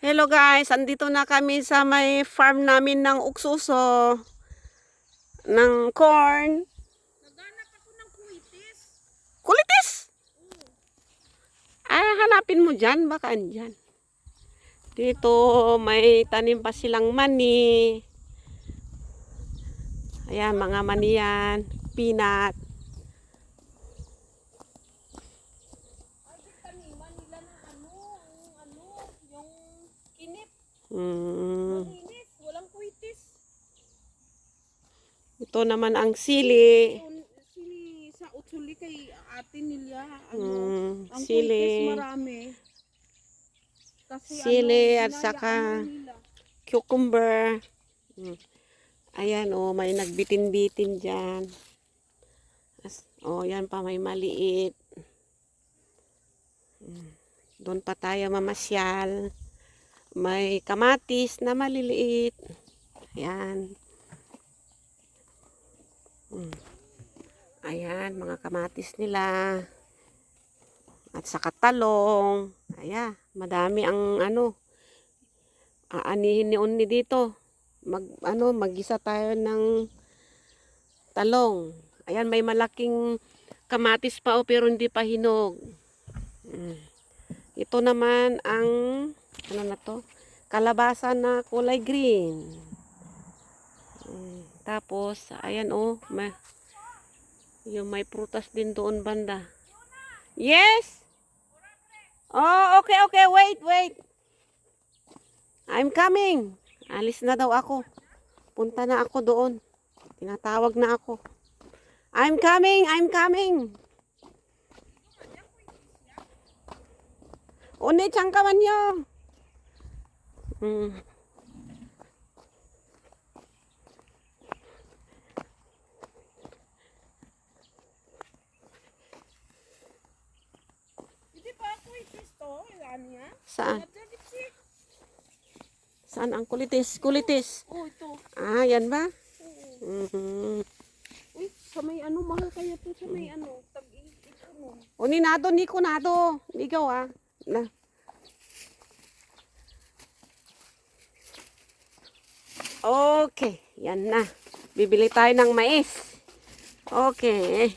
Hello guys, andito na kami sa may farm namin ng uksuso, ng corn. Naghanap ako ng kuitis. Kulitis! Ay, hanapin mo dyan, baka andyan. Dito may tanim pa silang mani. Ayan, mga mani yan, peanut. Taniman nila ng yung kinip. Mm. Malinis, walang kuitis. Ito naman ang sili. Sili sa utsuli kay ate nila. Ang Sili. kuitis marami. Kasi Sili at hinayaan saka nila. cucumber. Ayan, may nagbitin-bitin dyan. Yan pa, may maliit. Doon pa tayo mamasyal. May kamatis na maliliit. Ayan. Ayan, mga kamatis nila. At saka talong. Ayan, madami ang aanihin ni Unni dito. Mag-isa tayo ng talong. Ayan, may malaking kamatis pa pero hindi pa hinog. Ito naman ang kalabasa na kulay green. Tapos ayan may prutas din doon banda. Yes. Oh, okay, wait. I'm coming. Alis na daw ako. Punta na ako doon. Tinatawag na ako. I'm coming. Une, 잠깐만요. Hindi pa kuitis to. Yan. Saan? Saan ang kulitis? Kulitis. Oh, ito. Yan ba? Uy, sa may mahal kaya to sa may tag-ito mo. Uni nado, Nico nado. Ikaw na. Okay, yan na. Bibili tayo ng mais. Okay.